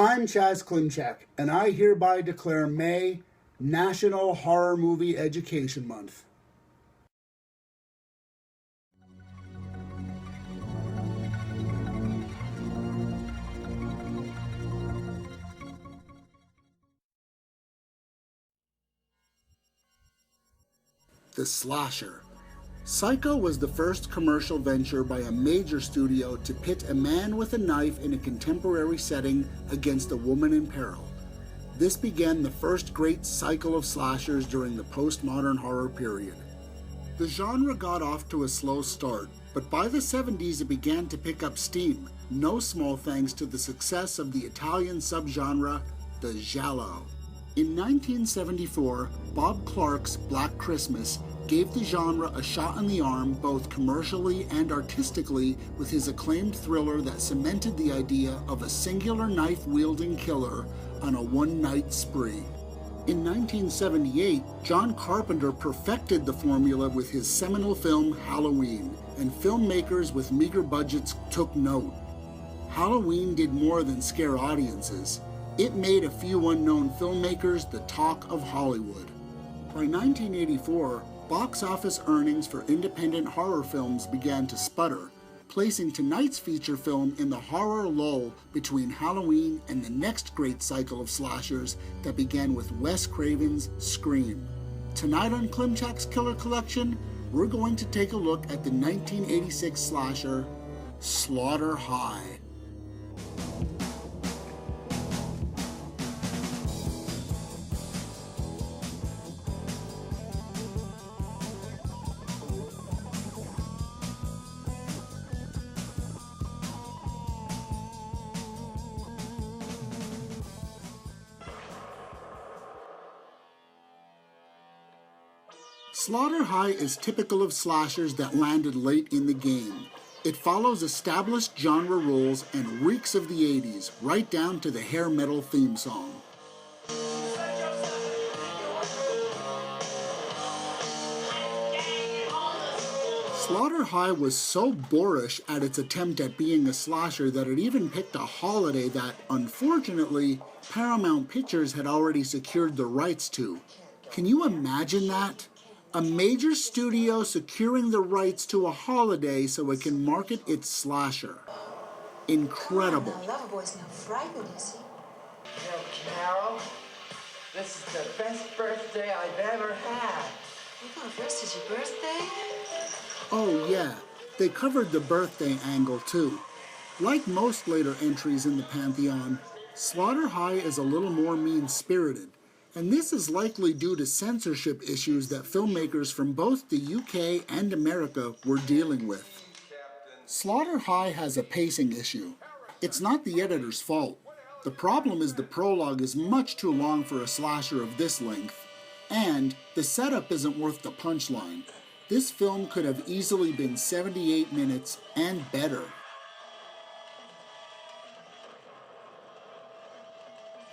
I'm Chaz Klimczak, and I hereby declare May National Horror Movie Education Month. The Slasher. Psycho was the first commercial venture by a major studio to pit a man with a knife in a contemporary setting against a woman in peril. This began the first great cycle of slashers during the postmodern horror period. The genre got off to a slow start, but by the 70s it began to pick up steam, no small thanks to the success of the Italian subgenre, the giallo. In 1974, Bob Clark's Black Christmas gave the genre a shot in the arm both commercially and artistically with his acclaimed thriller that cemented the idea of a singular knife-wielding killer on a one-night spree. In 1978, John Carpenter perfected the formula with his seminal film Halloween, and filmmakers with meager budgets took note. Halloween did more than scare audiences. It made a few unknown filmmakers the talk of Hollywood. By 1984, box office earnings for independent horror films began to sputter, placing tonight's feature film in the horror lull between Halloween and the next great cycle of slashers that began with Wes Craven's Scream. Tonight on Klimczak's Killer Collection, we're going to take a look at the 1986 slasher, Slaughter High. Slaughter High is typical of slashers that landed late in the game. It follows established genre rules and reeks of the 80s, right down to the hair metal theme song. Slaughter High was so boorish at its attempt at being a slasher that it even picked a holiday that, unfortunately, Paramount Pictures had already secured the rights to. Can you imagine that? A major studio securing the rights to a holiday so it can market its slasher. Incredible. Oh, the Loverboy's not frightened, is he? You know, Carol, this is the best birthday I've ever had. April 1st is your birthday? Oh yeah, they covered the birthday angle too. Like most later entries in the Pantheon, Slaughter High is a little more mean-spirited. And this is likely due to censorship issues that filmmakers from both the UK and America were dealing with. Slaughter High has a pacing issue. It's not the editor's fault. The problem is the prologue is much too long for a slasher of this length, and the setup isn't worth the punchline. This film could have easily been 78 minutes and better.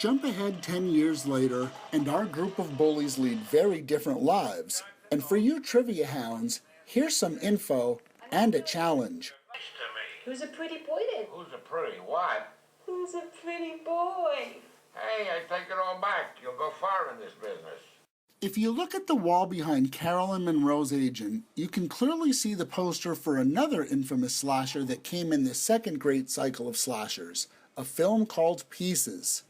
Jump ahead 10 years later, and our group of bullies lead very different lives. And for you trivia hounds, here's some info and a challenge. Who's a pretty boy then? Who's a pretty what? Who's a pretty boy? Hey, I take it all back. You'll go far in this business. If you look at the wall behind Carolyn Monroe's agent, you can clearly see the poster for another infamous slasher that came in the second great cycle of slashers, a film called Pieces.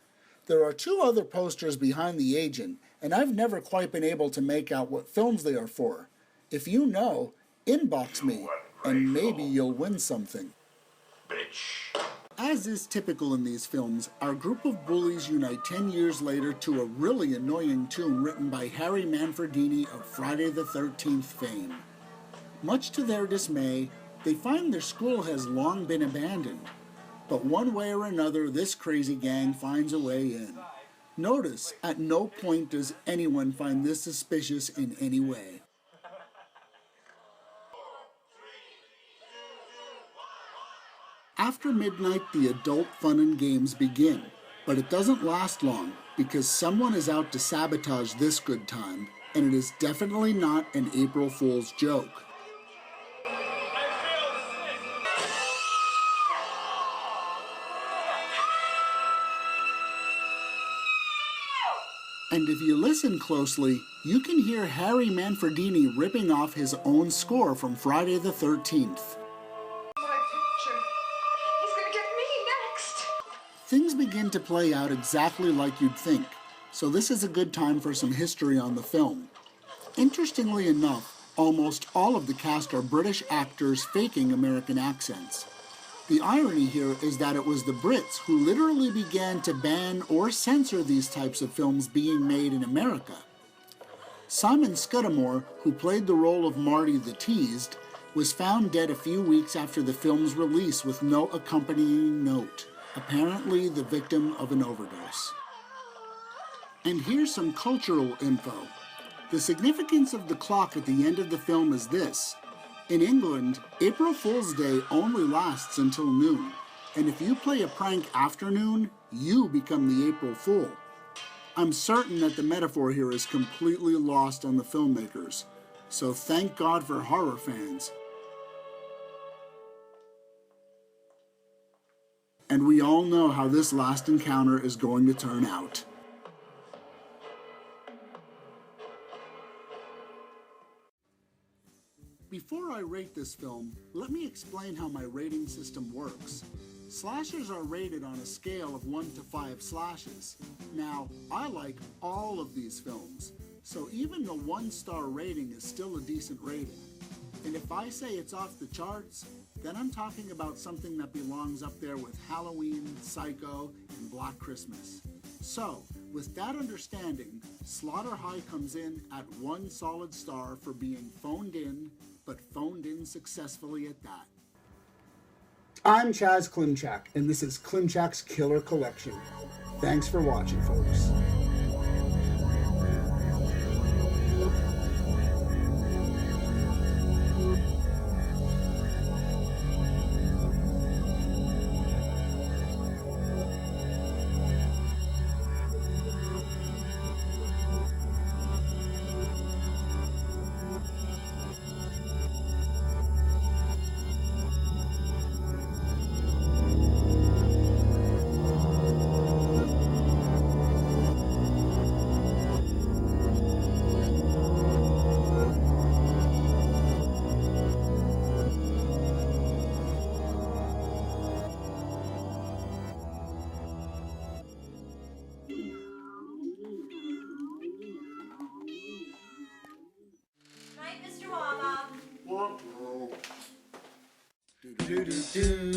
There are two other posters behind the agent, and I've never quite been able to make out what films they are for. If you know, inbox me, and maybe you'll win something. Bitch. As is typical in these films, our group of bullies unite 10 years later to a really annoying tune written by Harry Manfredini of Friday the 13th fame. Much to their dismay, they find their school has long been abandoned. But one way or another, this crazy gang finds a way in. Notice, at no point does anyone find this suspicious in any way. After midnight, the adult fun and games begin, but it doesn't last long because someone is out to sabotage this good time, and it is definitely not an April Fool's joke. And if you listen closely, you can hear Harry Manfredini ripping off his own score from Friday the 13th. My picture. He's gonna get me next. Things begin to play out exactly like you'd think, so this is a good time for some history on the film. Interestingly enough, almost all of the cast are British actors faking American accents. The irony here is that it was the Brits who literally began to ban or censor these types of films being made in America. Simon Scuddamore, who played the role of Marty the Teased, was found dead a few weeks after the film's release with no accompanying note, apparently the victim of an overdose. And here's some cultural info. The significance of the clock at the end of the film is this. In England, April Fool's Day only lasts until noon, and if you play a prank after noon, you become the April Fool. I'm certain that the metaphor here is completely lost on the filmmakers, so thank God for horror fans. And we all know how this last encounter is going to turn out. Before I rate this film, let me explain how my rating system works. Slashers are rated on a scale of 1 to 5 slashes. Now, I like all of these films, so even a 1-star rating is still a decent rating. And if I say it's off the charts, then I'm talking about something that belongs up there with Halloween, Psycho, and Black Christmas. So, with that understanding, Slaughter High comes in at 1 solid star for being phoned in, but phoned in successfully at that. I'm Chaz Klimczak, and this is Klimczak's Killer Collection. Thanks for watching, folks. Night, Mr. Wama. Do do do.